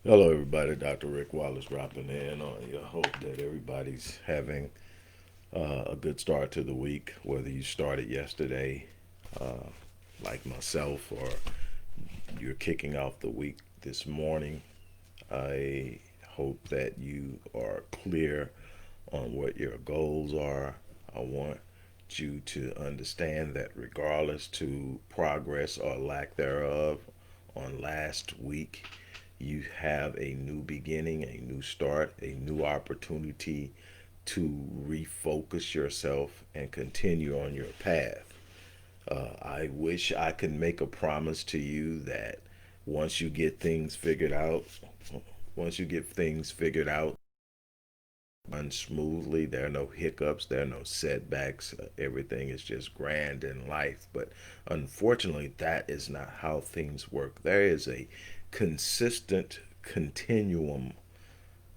Hello, everybody. Dr. Rick Wallace dropping in. I hope that everybody's having a good start to the week, whether you started yesterday, uh, like myself, or you're kicking off the week this morning. I hope that you are clear on what your goals are. I want you to understand that regardless to progress or lack thereof on last week, you have a new beginning, a new start, a new opportunity to refocus yourself and continue on your path. I wish I could make a promise to you that once you get things figured out, once you get things figured out, run smoothly. There are no hiccups, there are no setbacks. Everything is just grand in life. But unfortunately, that is not how things work. There is a consistent continuum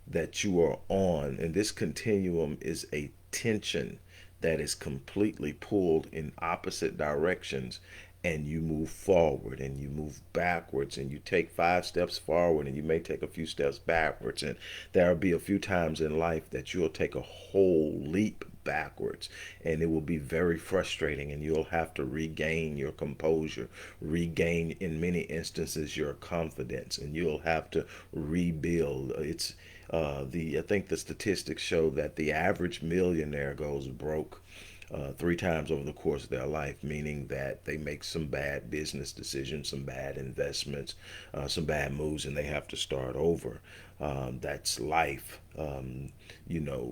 that you are on, and this continuum is a tension that is completely pulled in opposite directions, and you move forward and you move backwards and you take 5 steps forward and you may take a few steps backwards, and there'll be a few times in life that you'll take a whole leap backwards, and it will be very frustrating, and you'll have to regain your composure, regain in many instances your confidence, and you'll have to rebuild. It's the I think the statistics show that the average millionaire goes broke 3 times over the course of their life, meaning that they make some bad business decisions, some bad investments, some bad moves, and they have to start over. That's life.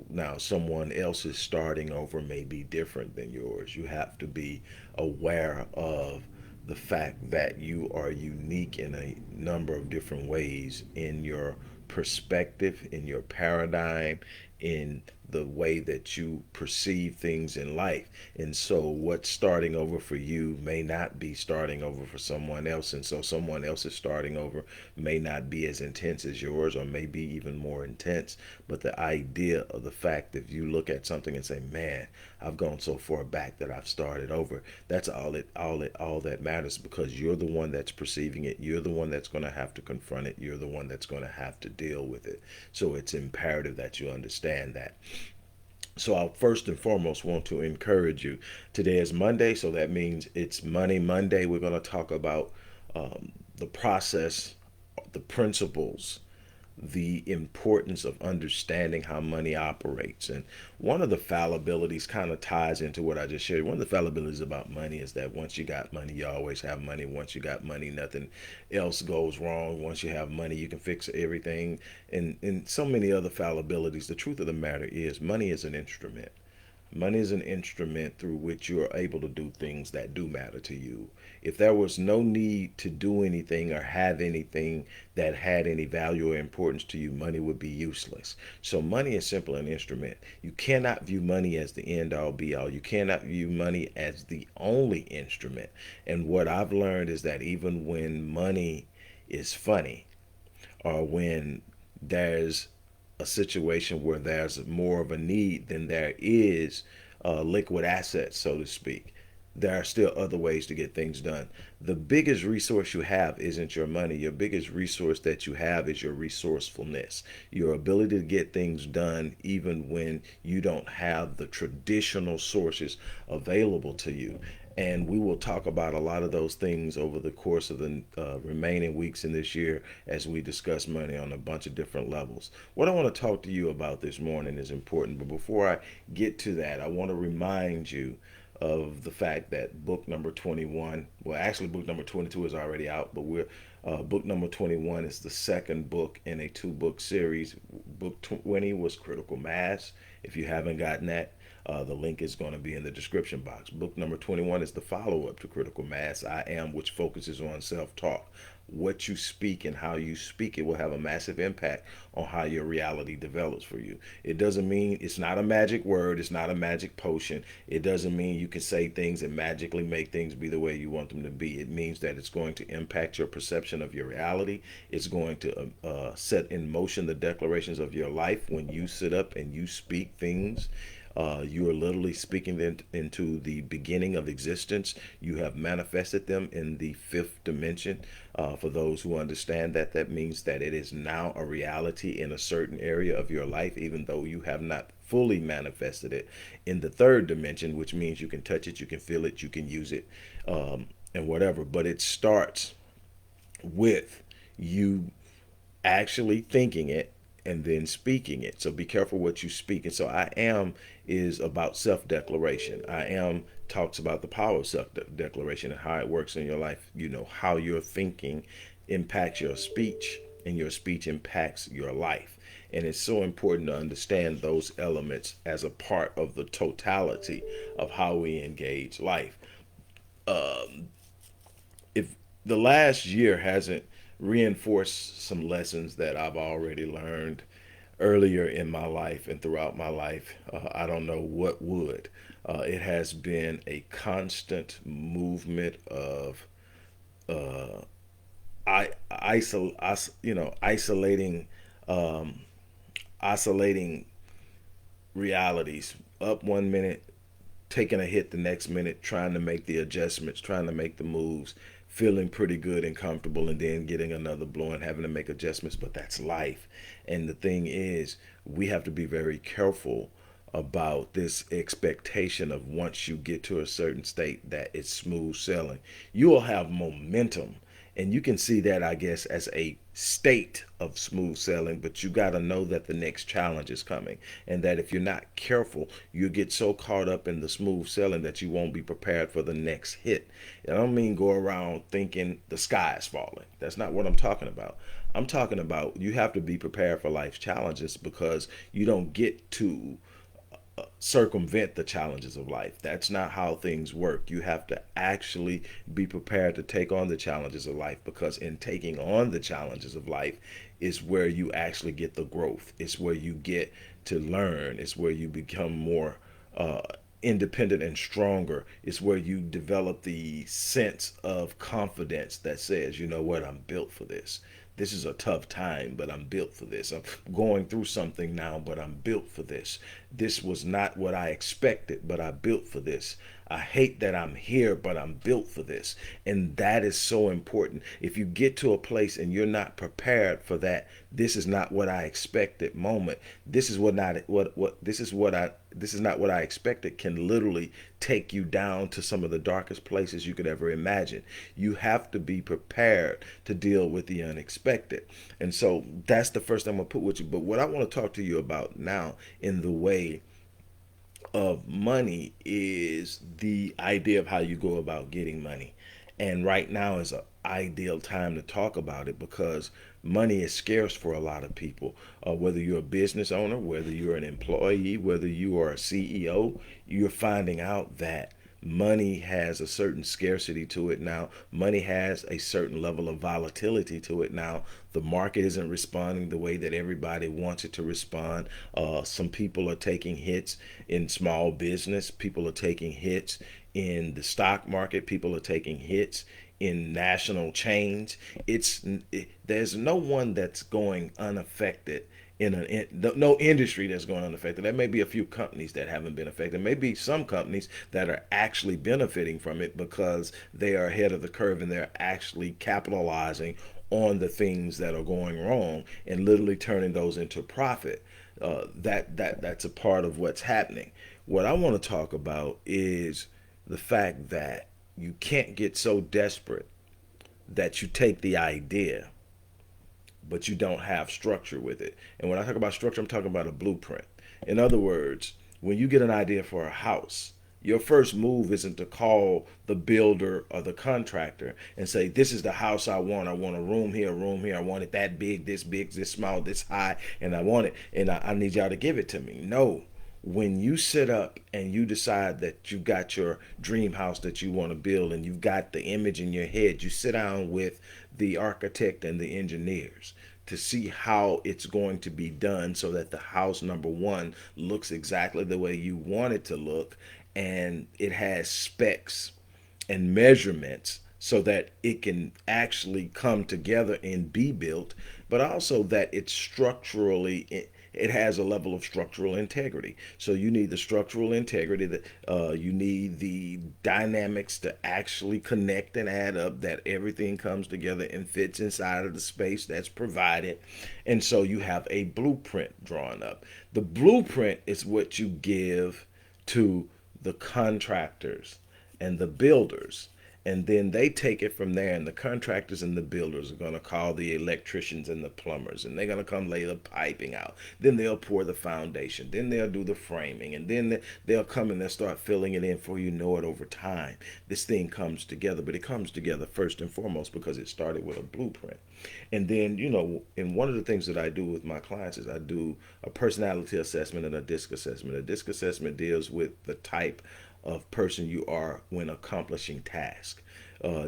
Now someone else's starting over may be different than yours. You have to be aware of the fact that you are unique in a number of different ways in your perspective, in your paradigm, in the way that you perceive things in life. And so, what's starting over for you may not be starting over for someone else. And so, someone else's starting over may not be as intense as yours, or maybe even more intense. But the idea of the fact that you look at something and say, man, I've gone so far back that I've started over. That's all that matters, because you're the one that's perceiving it. You're the one that's going to have to confront it. You're the one that's going to have to deal with it. So it's imperative that you understand that. So I first and foremost want to encourage you. Today is Monday, so that means it's Money Monday. We're going to talk about the process, the principles, the importance of understanding how money operates. And one of the fallibilities kind of ties into what I just shared. One of the fallibilities about money is that once you got money, you always have money. Once you got money, nothing else goes wrong. Once you have money, you can fix everything. And so many other fallibilities. The truth of the matter is, money is an instrument. Money is an instrument through which you are able to do things that do matter to you. If there was no need to do anything or have anything that had any value or importance to you, money would be useless. So money is simply an instrument. You cannot view money as the end all be all. You cannot view money as the only instrument. And what I've learned is that even when money is funny, or when there's a situation where there's more of a need than there is liquid assets, so to speak, there are still other ways to get things done. The biggest resource you have isn't your money. Your biggest resource that you have is your resourcefulness, your ability to get things done even when you don't have the traditional sources available to you. And we will talk about a lot of those things over the course of the remaining weeks in this year as we discuss money on a bunch of different levels. What I want to talk to you about this morning is important, but before I get to that, I want to remind you of the fact that book number 21, well, actually, book number 22 is already out, but book number 21 is the second book in a 2 book series. Book 20 was Critical Mass. If you haven't gotten that, the link is going to be in the description box. Book number 21 is the follow up to Critical Mass, I Am, which focuses on self talk. What you speak and how you speak it will have a massive impact on how your reality develops for you. It doesn't mean it's not a magic word, it's not a magic potion. It doesn't mean you can say things and magically make things be the way you want them to be. It means that it's going to impact your perception of your reality. It's going to set in motion the declarations of your life when you sit up and you speak things You are literally speaking them into the beginning of existence. You have manifested them in the fifth dimension. For those who understand that, that means that it is now a reality in a certain area of your life, even though you have not fully manifested it in the third dimension, which means you can touch it, you can feel it, you can use it, and whatever. But it starts with you actually thinking it and then speaking it. So be careful what you speak. And so I am is about self declaration. I am talks about the power of self declaration and how it works in your life. You know, how your thinking impacts your speech and your speech impacts your life. And it's so important to understand those elements as a part of the totality of how we engage life. If the last year hasn't reinforced some lessons that I've already learned earlier in my life and throughout my life, I don't know what would. It has been a constant movement of isolating, um, oscillating realities. Up one minute, taking a hit the next minute, trying to make the adjustments, trying to make the moves, feeling pretty good and comfortable, and then getting another blow and having to make adjustments. But that's life. And the thing is, we have to be very careful about this expectation of once you get to a certain state that it's smooth sailing. You will have momentum. And you can see that, I guess, as a state of smooth sailing, but you got to know that the next challenge is coming. And that if you're not careful, you get so caught up in the smooth sailing that you won't be prepared for the next hit. And I don't mean go around thinking the sky is falling. That's not what I'm talking about. I'm talking about you have to be prepared for life's challenges because you don't get to circumvent the challenges of life. That's not how things work. You have to actually be prepared to take on the challenges of life because in taking on the challenges of life is where you actually get the growth. It's where you get to learn. It's where you become more uh, independent and stronger. It's where you develop the sense of confidence that says, you know what, I'm built for this. This is a tough time, but I'm built for this. I'm going through something now, but I'm built for this. This was not what I expected, but I built for this. I hate that I'm here, but I'm built for this. And that is so important. If you get to a place and you're not prepared for that, this is not what I expected moment. This is what not what this is what I this is not what I expected can literally take you down to some of the darkest places you could ever imagine. You have to be prepared to deal with the unexpected. And so that's the first thing I'm going to put with you. But what I want to talk to you about now in the way of money is the idea of how you go about getting money. And right now is an ideal time to talk about it because money is scarce for a lot of people. Whether you're a business owner, whether you're an employee, whether you are a CEO, you're finding out that money has a certain scarcity to it now. Money has a certain level of volatility to it now. The market isn't responding the way that everybody wants it to respond. Some people are taking hits in small business. People are taking hits in the stock market. People are taking hits in national chains. There's no one that's going unaffected no industry that's going unaffected. There may be a few companies that haven't been affected. Maybe some companies that are actually benefiting from it because they are ahead of the curve and they're actually capitalizing on the things that are going wrong and literally turning those into profit. That's a part of what's happening. What I want to talk about is the fact that you can't get so desperate that you take the idea but you don't have structure with it. And when I talk about structure, I'm talking about a blueprint. In other words, when you get an idea for a house, your first move isn't to call the builder or the contractor and say, this is the house I want. I want a room here, a room here. I want it that big, this small, this high, and I want it. And I need y'all to give it to me. No. When you sit up and you decide that you got your dream house that you want to build and you've got the image in your head, you sit down with the architect and the engineers to see how it's going to be done so that the house, number one, looks exactly the way you want it to look and it has specs and measurements so that it can actually come together and be built, but also that it's structurally it has a level of structural integrity. So you need the structural integrity, that you need the dynamics to actually connect and add up, that everything comes together and fits inside of the space that's provided. And so you have a blueprint drawn up. The blueprint is what you give to the contractors and the builders, and then they take it from there, and the contractors and the builders are going to call the electricians and the plumbers, and they're going to come lay the piping out. Then they'll pour the foundation, then they'll do the framing, and then they'll come and they'll start filling it in. For you know it, over time this thing comes together. But it comes together first and foremost because it started with a blueprint. And then, and one of the things that I do with my clients is I do a personality assessment and a disc assessment. A disc assessment deals with the type of person you are when accomplishing tasks.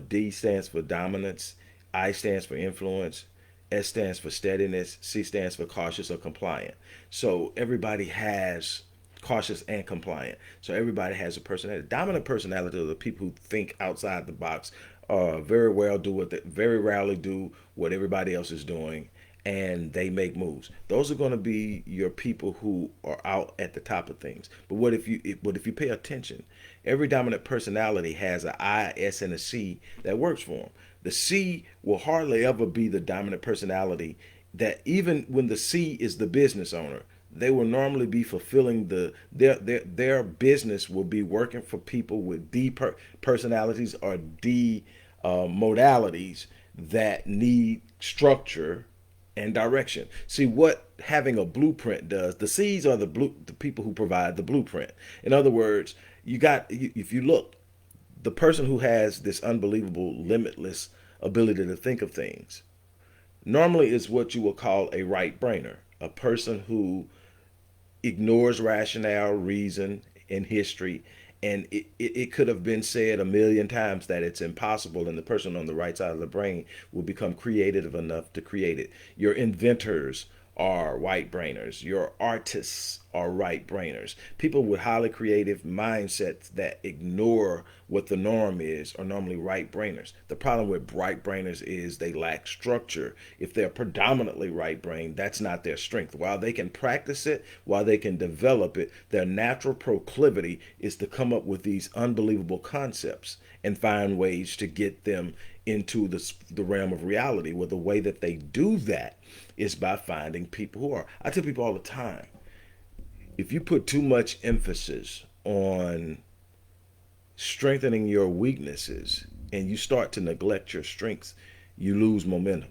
D stands for dominance, I stands for influence, S stands for steadiness, C stands for cautious or compliant. So everybody has cautious and compliant. So everybody has a personality. Dominant personality are the people who think outside the box, very rarely do what everybody else is doing, and they make moves. Those are going to be your people who are out at the top of things. But what if you pay attention? Every dominant personality has an I, S, and a C that works for them. The C will hardly ever be the dominant personality. That even when the C is the business owner, they will normally be fulfilling their business will be working for people with personalities or D modalities that need structure and direction. See what having a blueprint does. The C's are the people who provide the blueprint. In other words, if you look, the person who has this unbelievable, limitless ability to think of things normally is what you will call a right brainer, a person who ignores rationale, reason, and history. And it could have been said a million times that it's impossible, and the person on the right side of the brain will become creative enough to create it. Your inventors are right brainers. Your artists are right brainers. People with highly creative mindsets that ignore what the norm is are normally right brainers. The problem with right brainers is they lack structure. If they're predominantly right brain, that's not their strength. While they can practice it, while they can develop it, their natural proclivity is to come up with these unbelievable concepts and find ways to get them into the realm of reality. Well, the way that they do that is by finding people who are. I tell people all the time, if you put too much emphasis on strengthening your weaknesses and you start to neglect your strengths, you lose momentum.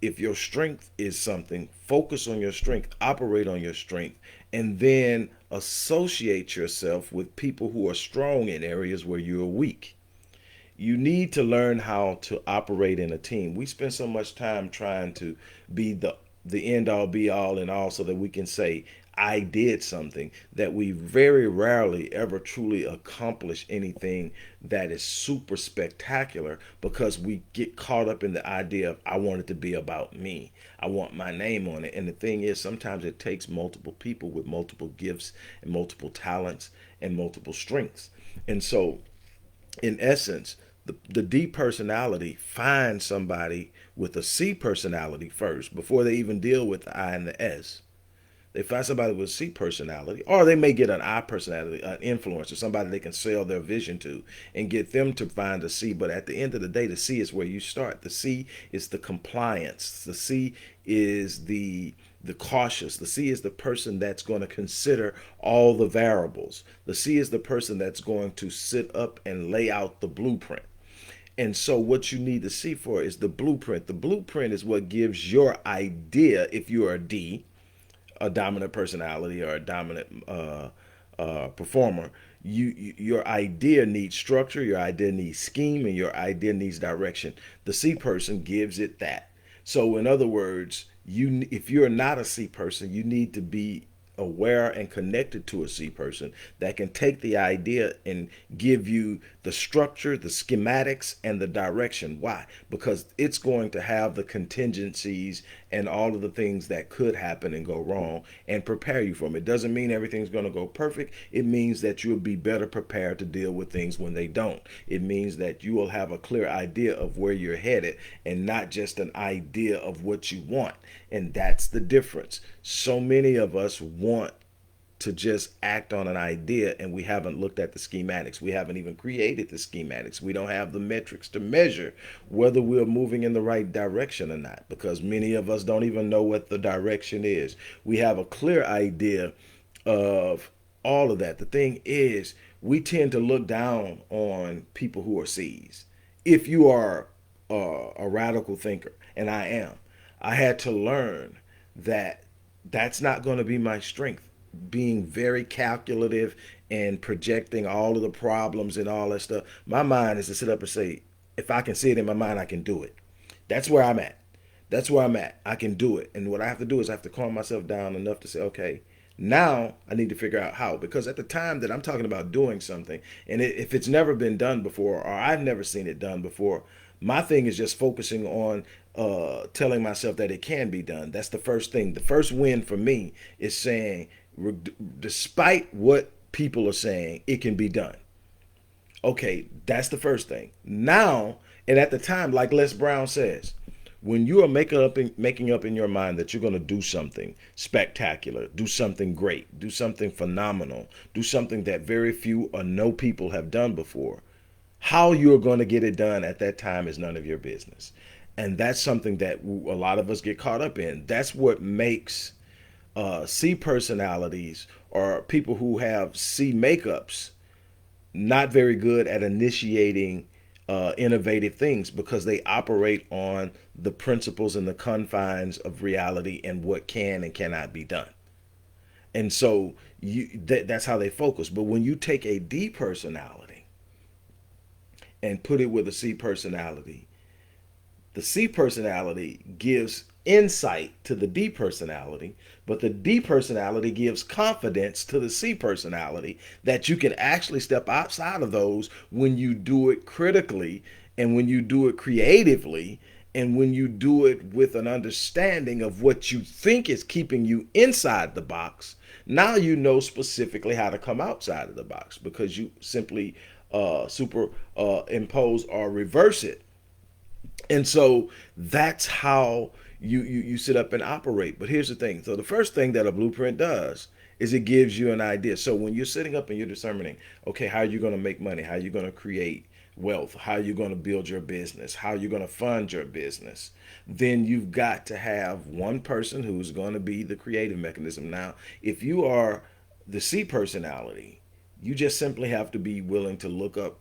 If your strength is something, focus on your strength, operate on your strength, and then associate yourself with people who are strong in areas where you're weak. You need to learn how to operate in a team. We spend so much time trying to be the end all be all and all so that we can say I did something, that we very rarely ever truly accomplish anything that is super spectacular, because we get caught up in the idea of I want it to be about me. I want my name on it. And the thing is, sometimes it takes multiple people with multiple gifts and multiple talents and multiple strengths. And so in essence, the D personality finds somebody with a C personality first before they even deal with the I and the S. They find somebody with a C personality, or they may get an I personality, an influencer, somebody they can sell their vision to and get them to find a C. But at the end of the day, the C is where you start. The C is the compliance. The C is the cautious. The C is the person that's going to consider all the variables. The C is the person that's going to sit up and lay out the blueprint. And so what you need to see for is the blueprint. The blueprint is what gives your idea, if you're a D, a dominant personality or a dominant performer, your idea needs structure, your idea needs scheme, and your idea needs direction. The C person gives it that. So in other words, if you're not a C person, you need to be aware and connected to a C person that can take the idea and give you the structure, the schematics, and the direction. Why? Because it's going to have the contingencies and all of the things that could happen and go wrong and prepare you for them. It doesn't mean everything's going to go perfect. It means that you'll be better prepared to deal with things when they don't. It means that you will have a clear idea of where you're headed and not just an idea of what you want. And that's the difference. So many of us want to just act on an idea and we haven't looked at the schematics. We haven't even created the schematics. We don't have the metrics to measure whether we're moving in the right direction or not, because many of us don't even know what the direction is. We have a clear idea of all of that. The thing is, we tend to look down on people who are C's. If you are a radical thinker, and I am, I had to learn that that's not going to be my strength. Being very calculative and projecting all of the problems and all that stuff. My mind is to sit up and say, if I can see it in my mind, I can do it. That's where I'm at. That's where I'm at. I can do it. And what I have to do is I have to calm myself down enough to say, okay, now I need to figure out how. Because at the time that I'm talking about doing something, and if it's never been done before, or I've never seen it done before, my thing is just focusing on telling myself that it can be done. That's the first thing. The first win for me is saying, despite what people are saying, it can be done. Okay, that's the first thing. Now, and at the time, like Les Brown says, when you are making up in your mind that you're going to do something spectacular, do something great, do something phenomenal, do something that very few or no people have done before, how you're going to get it done at that time is none of your business. And that's something that a lot of us get caught up in. That's what makes C personalities or people who have C makeups not very good at initiating innovative things, because they operate on the principles and the confines of reality and what can and cannot be done. And so that's how they focus. But when you take a D personality and put it with a C personality, the C personality gives insight to the D personality, but the D personality gives confidence to the C personality that you can actually step outside of those when you do it critically and when you do it creatively and when you do it with an understanding of what you think is keeping you inside the box. Now you know specifically how to come outside of the box because you simply impose or reverse it. And so that's how you sit up and operate. But here's the thing. So the first thing that a blueprint does is it gives you an idea. So when you're sitting up and you're determining, okay, how are you going to make money? How are you going to create wealth? How are you going to build your business? How are you going to fund your business? Then you've got to have one person who's going to be the creative mechanism. Now, if you are the C personality, you just simply have to be willing to look up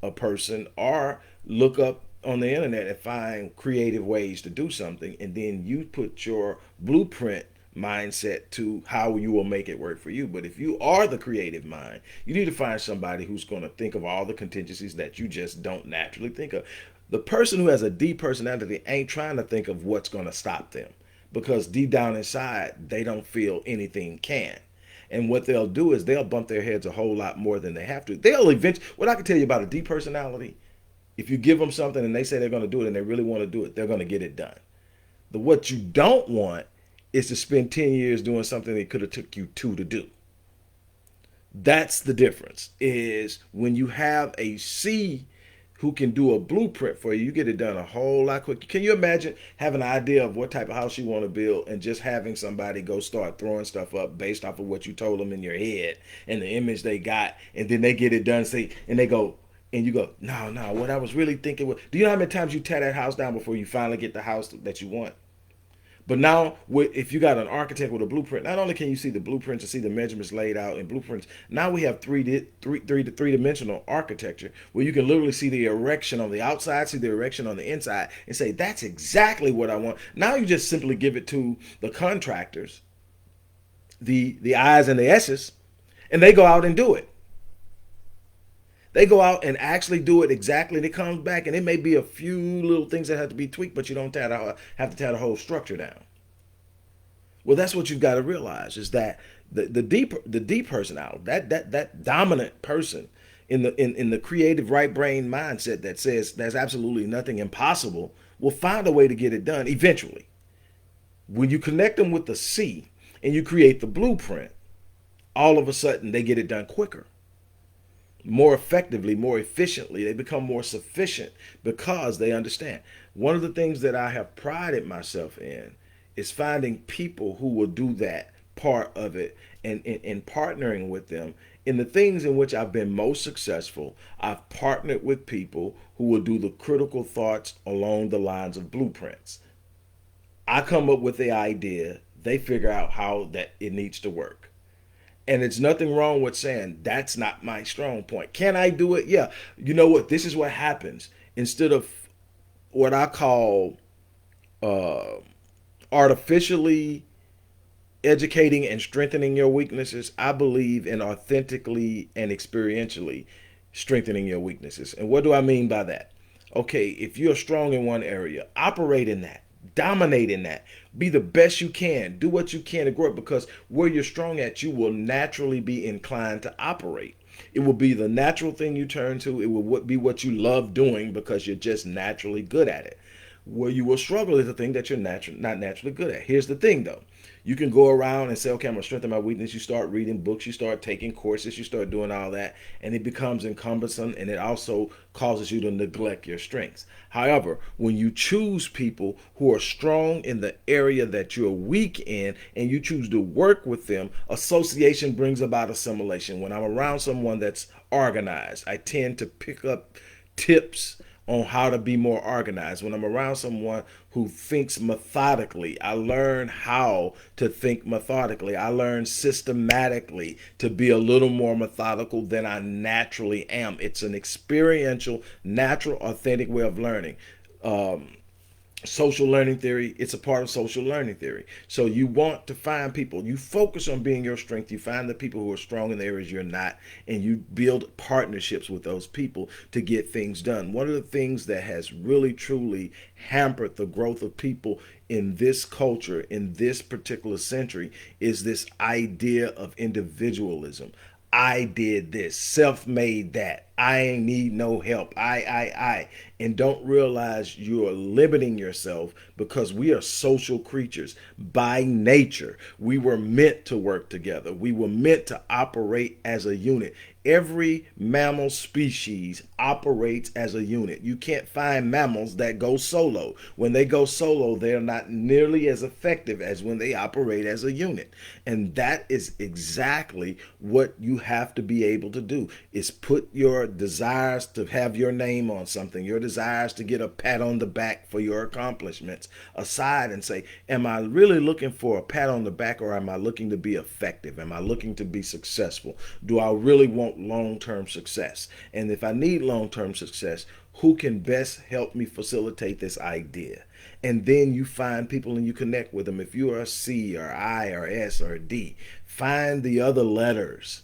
a person or look up on the internet and find creative ways to do something, and then you put your blueprint mindset to how you will make it work for you. But if you are the creative mind, you need to find somebody who's going to think of all the contingencies that you just don't naturally think of. The person who has a D personality ain't trying to think of what's going to stop them, because deep down inside they don't feel anything can. And what they'll do is they'll bump their heads a whole lot more than they have to. They'll eventually, what I can tell you about a D personality, if you give them something and they say they're going to do it and they really want to do it, they're going to get it done. What you don't want is to spend 10 years doing something that could have took you 2 to do. That's the difference, is when you have a C who can do a blueprint for you, you get it done a whole lot quicker. Can you imagine having an idea of what type of house you want to build and just having somebody go start throwing stuff up based off of what you told them in your head and the image they got, and then they get it done, and they go, and you go, no, what I was really thinking was, do you know how many times you tear that house down before you finally get the house that you want? But now, if you got an architect with a blueprint, not only can you see the blueprints and see the measurements laid out in blueprints, now we have three-dimensional architecture where you can literally see the erection on the outside, see the erection on the inside, and say, that's exactly what I want. Now you just simply give it to the contractors, the I's and the S's, and they go out and do it. They go out and actually do it exactly, and it comes back, and it may be a few little things that have to be tweaked, but you don't have to tear the whole structure down. Well, that's what you've got to realize, is that the D personality, that dominant person, in the creative right brain mindset that says there's absolutely nothing impossible, will find a way to get it done eventually. When you connect them with the C and you create the blueprint, all of a sudden they get it done quicker, more effectively, more efficiently. They become more sufficient because they understand. One of the things that I have prided myself in is finding people who will do that part of it, and partnering with them in the things in which I've been most successful. I've partnered with people who will do the critical thoughts along the lines of blueprints. I come up with the idea, they figure out how that it needs to work. And it's nothing wrong with saying that's not my strong point. Can I do it? Yeah. You know what? This is what happens. Instead of what I call uh, artificially educating and strengthening your weaknesses, I believe in authentically and experientially strengthening your weaknesses. And what do I mean by that? Okay, if you're strong in one area, operate in that, dominate in that, be the best you can, do what you can to grow it, because where you're strong at, you will naturally be inclined to operate. It will be the natural thing you turn to. It will be what you love doing because you're just naturally good at it. Where you will struggle is the thing that you're not naturally good at. Here's the thing though. You can go around and say, okay, I'm going to strengthen my weakness. You start reading books, you start taking courses, you start doing all that, and it becomes cumbersome, and it also causes you to neglect your strengths. However, when you choose people who are strong in the area that you're weak in and you choose to work with them, association brings about assimilation. When I'm around someone that's organized, I tend to pick up tips on how to be more organized. When I'm around someone who thinks methodically, I learn how to think methodically. I learn systematically to be a little more methodical than I naturally am. It's an experiential, natural, authentic way of learning. Um, Social learning theory, it's a part of social learning theory. So you want to find people, you focus on being your strength, you find the people who are strong in the areas you're not, and you build partnerships with those people to get things done. One of the things that has really truly hampered the growth of people in this culture, in this particular century, is this idea of individualism. I did this, self-made that. I ain't need no help. I. And don't realize you are limiting yourself, because we are social creatures by nature. We were meant to work together. We were meant to operate as a unit. Every mammal species operates as a unit. You can't find mammals that go solo. When they go solo, they're not nearly as effective as when they operate as a unit. And that is exactly what you have to be able to do, is put your desires to have your name on something, your desires to get a pat on the back for your accomplishments aside, and say, am I really looking for a pat on the back, or am I looking to be effective? Am I looking to be successful? Do I really want long-term success? And if I need long-term success, who can best help me facilitate this idea? And then you find people and you connect with them. If you are a C or I or S or D, find the other letters.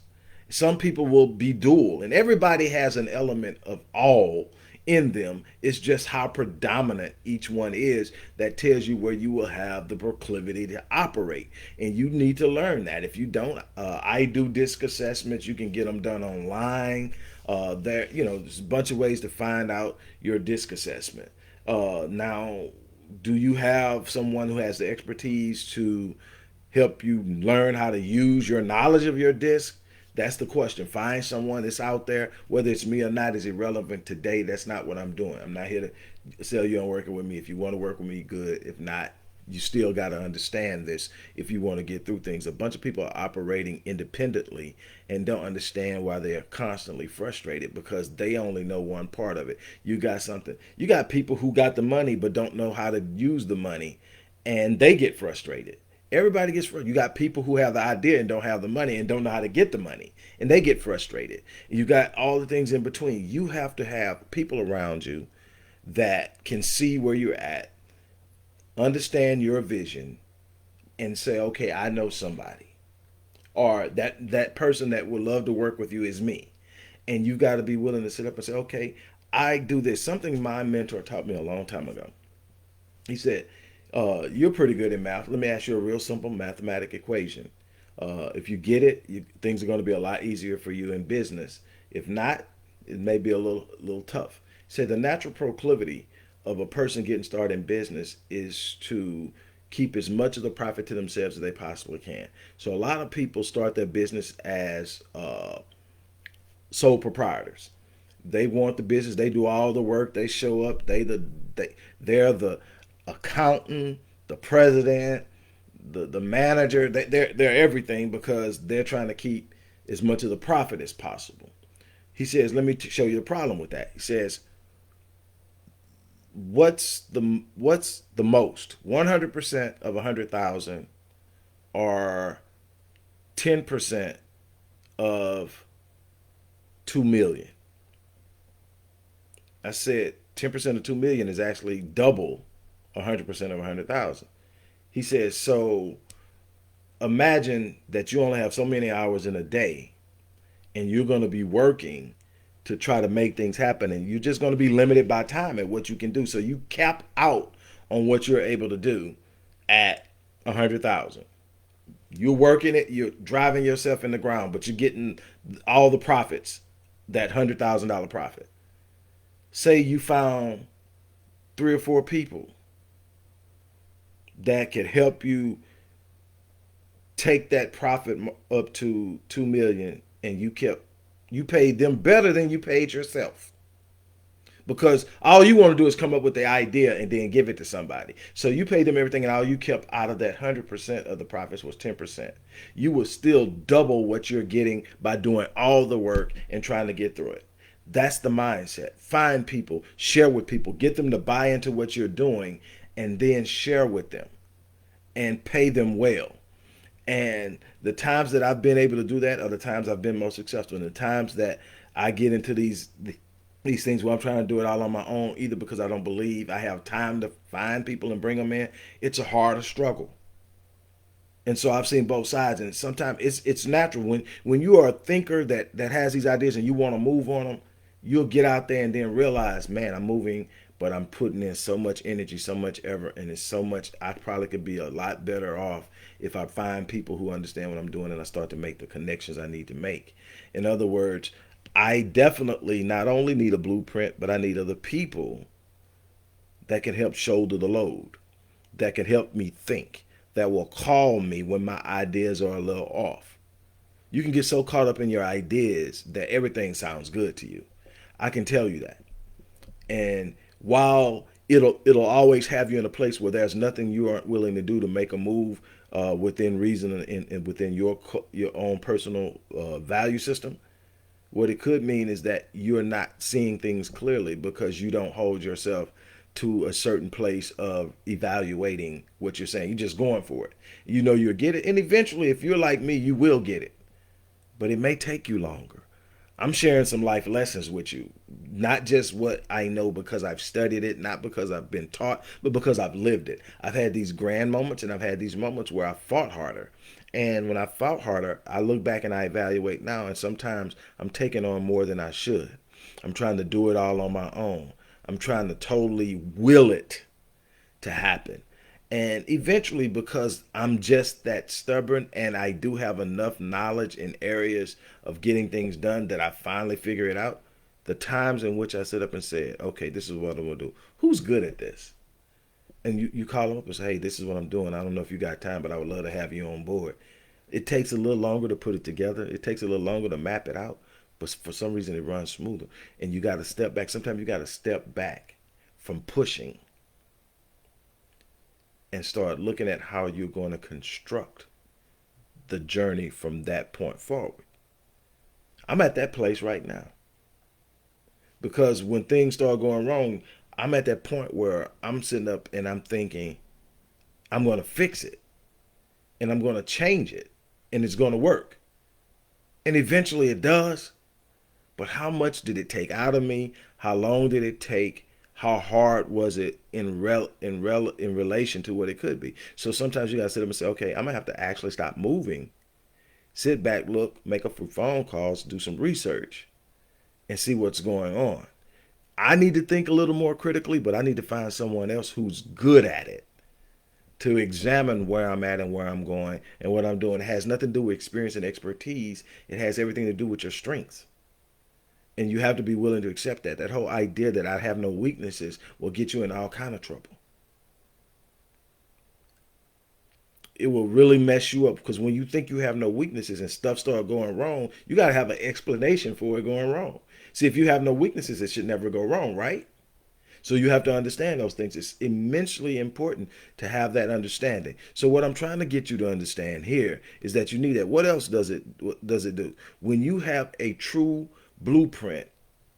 Some people will be dual, and everybody has an element of all in them. It's just how predominant each one is that tells you where you will have the proclivity to operate. And you need to learn that. If you don't, I do disc assessments. You can get them done online. There's a bunch of ways to find out your disc assessment. Now, do you have someone who has the expertise to help you learn how to use your knowledge of your disc? That's the question. Find someone that's out there. Whether it's me or not is irrelevant today. That's not what I'm doing. I'm not here to sell you on working with me. If you want to work with me, good. If not, you still got to understand this if you want to get through things. A bunch of people are operating independently and don't understand why they are constantly frustrated, because they only know one part of it. You got people who got the money but don't know how to use the money, and they get frustrated. Everybody gets frustrated. You got people who have the idea and don't have the money and don't know how to get the money, and they get frustrated. You got all the things in between. You have to have people around you that can see where you're at, understand your vision, and say, okay, I know somebody, or that person that would love to work with you is me. And you got to be willing to sit up and say, okay, I do this. Something my mentor taught me a long time ago. He said, you're pretty good in math. Let me ask you a real simple mathematic equation. If you get it, things are going to be a lot easier for you in business. If not, it may be a little tough. He said the natural proclivity of a person getting started in business is to keep as much of the profit to themselves as they possibly can. So a lot of people start their business as sole proprietors. They want the business. They do all the work. They show up. They're the accountant, the president, the manager. They're everything because they're trying to keep as much of the profit as possible. He says, "Let me show you the problem with that." He says, "What's the most? 100% of 100,000 or 10% of 2 million." I said 10% of 2 million is actually double 100% of 100,000. He says, so imagine that you only have so many hours in a day and you're going to be working to try to make things happen, and you're just going to be limited by time at what you can do. So you cap out on what you're able to do at 100,000. You're working it, you're driving yourself in the ground, but you're getting all the profits, that $100,000 profit. Say you found 3 or 4 people that could help you take that profit up to 2 million, and you paid them better than you paid yourself, because all you want to do is come up with the idea and then give it to somebody. So you paid them everything, and all you kept out of that 100% of the profits was 10%. You will still double what you're getting by doing all the work and trying to get through it. That's the mindset. Find people, share with people, get them to buy into what you're doing, and then share with them and pay them well. And the times that I've been able to do that are the times I've been most successful. And the times that I get into these things where I'm trying to do it all on my own, either because I don't believe I have time to find people and bring them in, it's a harder struggle. And so I've seen both sides, and sometimes it's natural when you are a thinker that has these ideas and you want to move on them, you'll get out there and then realize, man, I'm moving, but I'm putting in so much energy, so much effort, and it's so much. I probably could be a lot better off if I find people who understand what I'm doing and I start to make the connections I need to make. In other words, I definitely not only need a blueprint, but I need other people that can help shoulder the load, that can help me think, that will call me when my ideas are a little off. You can get so caught up in your ideas that everything sounds good to you. I can tell you that. And while it'll always have you in a place where there's nothing you aren't willing to do to make a move within reason and within your own personal value system, what it could mean is that you're not seeing things clearly because you don't hold yourself to a certain place of evaluating what you're saying. You're just going for it. You know you'll get it. And eventually, if you're like me, you will get it. But it may take you longer. I'm sharing some life lessons with you, not just what I know because I've studied it, not because I've been taught, but because I've lived it. I've had these grand moments, and I've had these moments where I fought harder. And when I fought harder, I look back and I evaluate now, and sometimes I'm taking on more than I should. I'm trying to do it all on my own. I'm trying to totally will it to happen. And eventually, because I'm just that stubborn and I do have enough knowledge in areas of getting things done that I finally figure it out, the times in which I sit up and said, okay, this is what I'm going to do. Who's good at this? And you call them up and say, hey, this is what I'm doing. I don't know if you got time, but I would love to have you on board. It takes a little longer to put it together. It takes a little longer to map it out. But for some reason, it runs smoother. And you got to step back. Sometimes you got to step back from pushing and start looking at how you're going to construct the journey from that point forward. I'm at that place right now because when things start going wrong, I'm at that point where I'm sitting up and I'm thinking, I'm going to fix it and I'm going to change it and it's going to work. And eventually it does. But how much did it take out of me? How long did it take? How hard was it in relation to what it could be? So sometimes you gotta sit up and say, okay, I'm gonna have to actually stop moving, sit back, look, make a few phone calls, do some research, and see what's going on. I need to think a little more critically, but I need to find someone else who's good at it to examine where I'm at and where I'm going and what I'm doing. It has nothing to do with experience and expertise. It has everything to do with your strengths. And you have to be willing to accept that. That whole idea that I have no weaknesses will get you in all kind of trouble. It will really mess you up because when you think you have no weaknesses and stuff start going wrong, you got to have an explanation for it going wrong. See, if you have no weaknesses, it should never go wrong, right? So you have to understand those things. It's immensely important to have that understanding. So what I'm trying to get you to understand here is that you need that. What else does it do? When you have a true blueprint,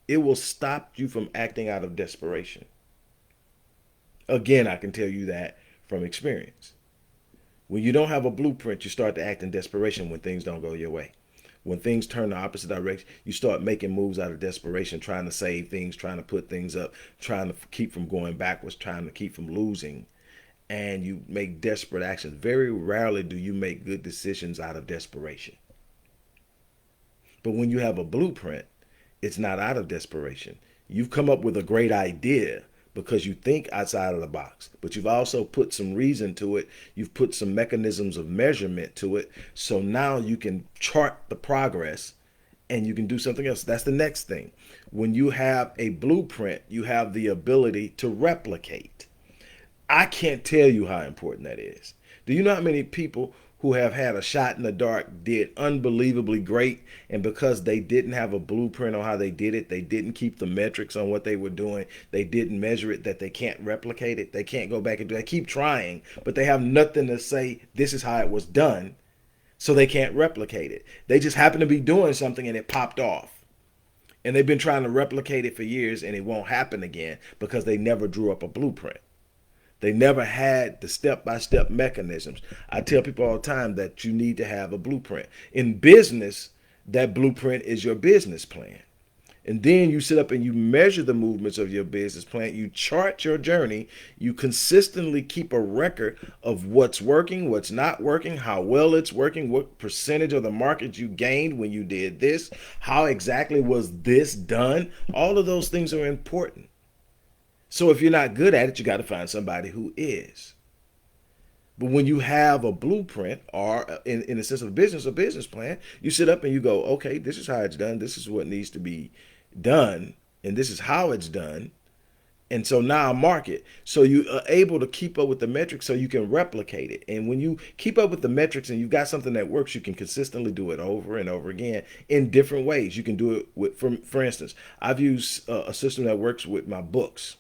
it will stop you from acting out of desperation. Again, I can tell you that from experience. When you don't have a blueprint, you start to act in desperation when things don't go your way. When things turn the opposite direction, you start making moves out of desperation, trying to save things, trying to put things up, trying to keep from going backwards, trying to keep from losing. And you make desperate actions. Very rarely do you make good decisions out of desperation. But when you have a blueprint, it's not out of desperation. You've come up with a great idea because you think outside of the box, but you've also put some reason to it. You've put some mechanisms of measurement to it. So now you can chart the progress and you can do something else. That's the next thing. When you have a blueprint, you have the ability to replicate. I can't tell you how important that is. Do you know how many people who have had a shot in the dark did unbelievably great, and because they didn't have a blueprint on how they did it, they didn't keep the metrics on what they were doing, they didn't measure it, that they can't replicate it, they can't go back and do it. They keep trying, but they have nothing to say this is how it was done, so they can't replicate it. They just happen to be doing something and it popped off. And they've been trying to replicate it for years and it won't happen again because they never drew up a blueprint. They never had the step-by-step mechanisms. I tell people all the time that you need to have a blueprint. In business, that blueprint is your business plan. And then you sit up and you measure the movements of your business plan. You chart your journey. You consistently keep a record of what's working, what's not working, how well it's working, what percentage of the market you gained when you did this, how exactly was this done. All of those things are important. So if you're not good at it, you got to find somebody who is. But when you have a blueprint, or in the sense of business, a business plan, you sit up and you go, okay, this is how it's done. This is what needs to be done. And this is how it's done. And so now I mark it. So you are able to keep up with the metrics so you can replicate it. And when you keep up with the metrics and you've got something that works, you can consistently do it over and over again in different ways. You can do it with, for instance, I've used a system that works with my books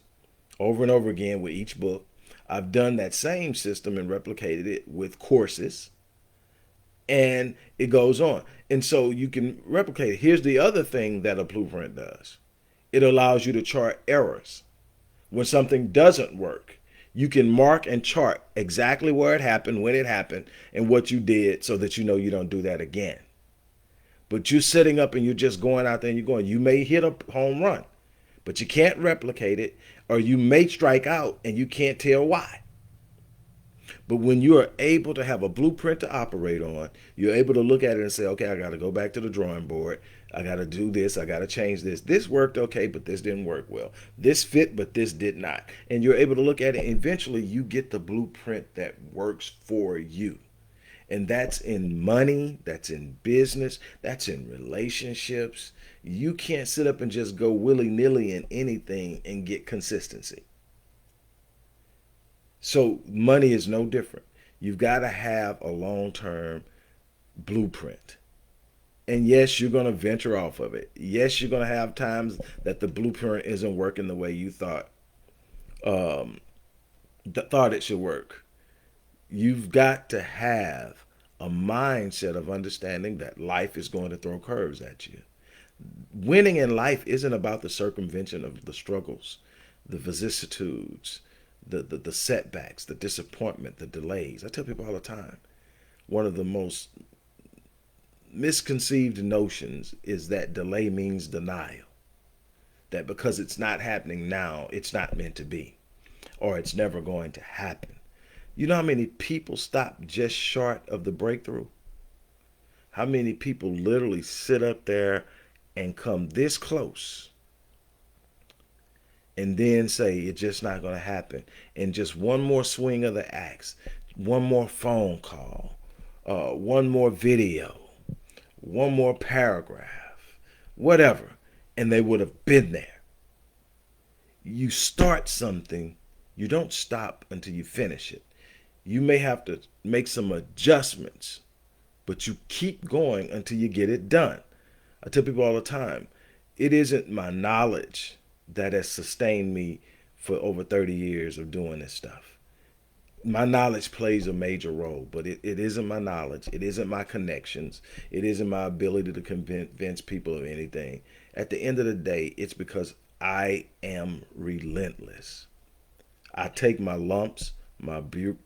over and over again with each book. I've done that same system and replicated it with courses, and it goes on. And so you can replicate it. Here's the other thing that a blueprint does. It allows you to chart errors. When something doesn't work, you can mark and chart exactly where it happened, when it happened, and what you did so that you know you don't do that again. But you're sitting up and you're just going out there and you're going, you may hit a home run, but you can't replicate it, or you may strike out and you can't tell why. But when you are able to have a blueprint to operate on, you're able to look at it and say, okay, I got to go back to the drawing board. I got to do this. I got to change this. This worked okay, but this didn't work well. This fit, but this did not. And you're able to look at it. And eventually, you get the blueprint that works for you. And that's in money, that's in business, that's in relationships. You can't sit up and just go willy-nilly in anything and get consistency. So money is no different. You've got to have a long-term blueprint. And yes, you're going to venture off of it. Yes, you're going to have times that the blueprint isn't working the way you thought it should work. You've got to have a mindset of understanding that life is going to throw curves at you. Winning in life isn't about the circumvention of the struggles, the vicissitudes, the setbacks, the disappointment, the delays. I tell people all the time, one of the most misconceived notions is that delay means denial. That because it's not happening now, it's not meant to be, or it's never going to happen. You know how many people stop just short of the breakthrough? How many people literally sit up there and come this close and then say it's just not going to happen? And just one more swing of the axe, one more phone call, one more video, one more paragraph, whatever. and they would have been there. You start something, you don't stop until you finish it. You may have to make some adjustments, but you keep going until you get it done. I tell people all the time, it isn't my knowledge that has sustained me for over 30 years of doing this stuff. My knowledge plays a major role, but it isn't my knowledge. It isn't my connections. It isn't my ability to convince people of anything. At the end of the day, it's because I am relentless. I take my lumps, my bruises,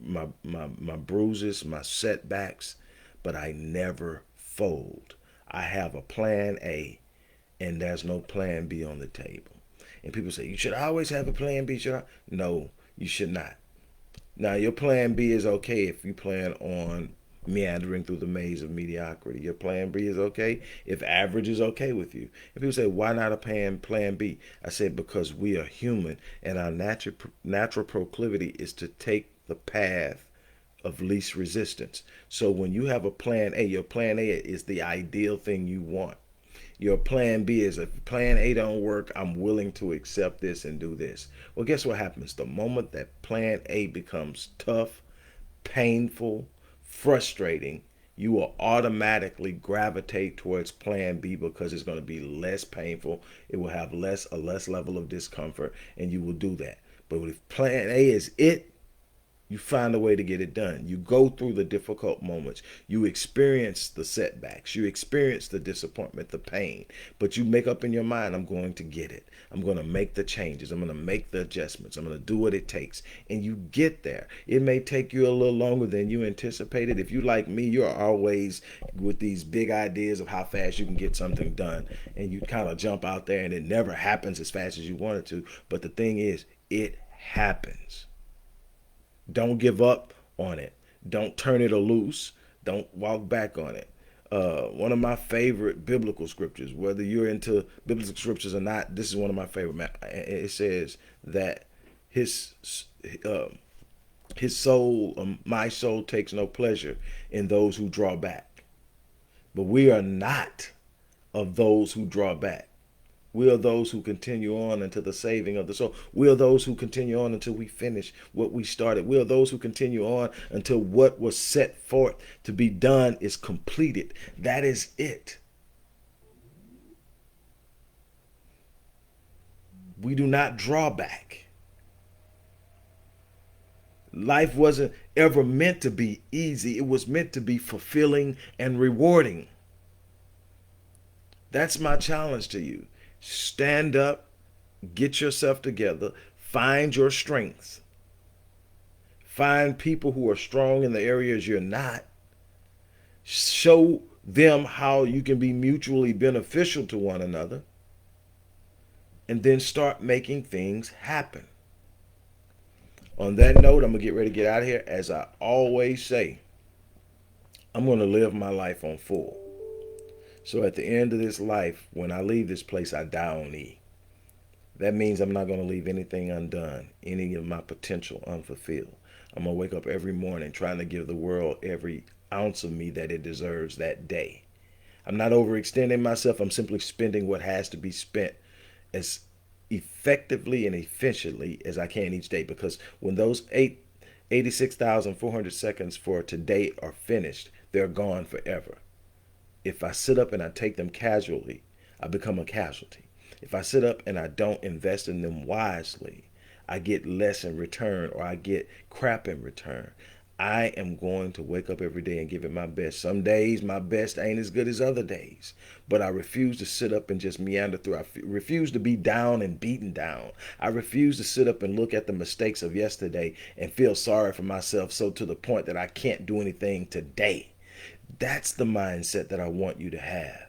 my setbacks, but I never fold. I have a plan A, and there's no plan B on the table. And people say, you should always have a plan B. Should I? No, you should not. Now, your plan B is okay if you plan on meandering through the maze of mediocrity. Your plan B is okay if average is okay with you. And people say, why not a plan B? I said, because we are human and our natural proclivity is to take the path of least resistance. So when you have a plan A, your plan A is the ideal thing you want. Your plan B is if plan A don't work, I'm willing to accept this and do this. Well, guess what happens? The moment that plan A becomes tough, painful, frustrating, you will automatically gravitate towards plan B because it's going to be less painful. It will have a less level of discomfort, and you will do that. But if plan A is it, you find a way to get it done. You go through the difficult moments. You experience the setbacks. You experience the disappointment, the pain. But you make up in your mind, I'm going to get it. I'm going to make the changes. I'm going to make the adjustments. I'm going to do what it takes. And you get there. It may take you a little longer than you anticipated. If you like me, you're always with these big ideas of how fast you can get something done. And you kind of jump out there and it never happens as fast as you want it to. But the thing is, it happens. Don't give up on it. Don't turn it loose. Don't walk back on it. One of my favorite biblical scriptures, whether you're into biblical scriptures or not, this is one of my favorite. It says that his uh, his soul, my soul takes no pleasure in those who draw back. But we are not of those who draw back. We are those who continue on until the saving of the soul. We are those who continue on until we finish what we started. We are those who continue on until what was set forth to be done is completed. That is it. We do not draw back. Life wasn't ever meant to be easy. It was meant to be fulfilling and rewarding. That's my challenge to you. Stand up, get yourself together, find your strengths, find people who are strong in the areas you're not, show them how you can be mutually beneficial to one another, and then start making things happen. On that note, I'm going to get ready to get out of here. As I always say, I'm going to live my life on full. So at the end of this life, when I leave this place, I die on E. That means I'm not going to leave anything undone, any of my potential unfulfilled. I'm going to wake up every morning trying to give the world every ounce of me that it deserves that day. I'm not overextending myself. I'm simply spending what has to be spent as effectively and efficiently as I can each day. Because when those 86,400 seconds for today are finished, they're gone forever. If I sit up and I take them casually, I become a casualty. If I sit up and I don't invest in them wisely, I get less in return or I get crap in return. I am going to wake up every day and give it my best. Some days my best ain't as good as other days, but I refuse to sit up and just meander through. I refuse to be down and beaten down. I refuse to sit up and look at the mistakes of yesterday and feel sorry for myself so to the point that I can't do anything today. That's the mindset that I want you to have.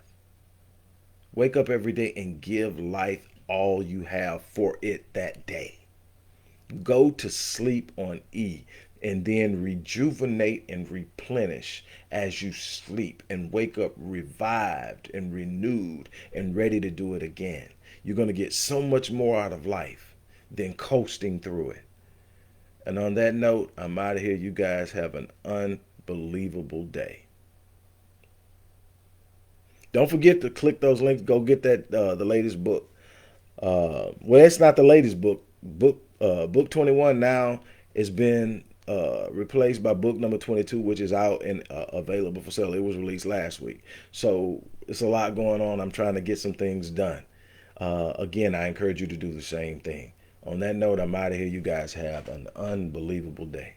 Wake up every day and give life all you have for it that day. Go to sleep on E and then rejuvenate and replenish as you sleep and wake up revived and renewed and ready to do it again. You're going to get so much more out of life than coasting through it. And on that note, I'm out of here. You guys have an unbelievable day. Don't forget to click those links. Go get that the latest book. Well, it's not the latest book. Book 21 now has been replaced by book number 22, which is out and available for sale. It was released last week, so it's a lot going on. I'm trying to get some things done. Again, I encourage you to do the same thing. On that note, I'm out of here. You guys have an unbelievable day.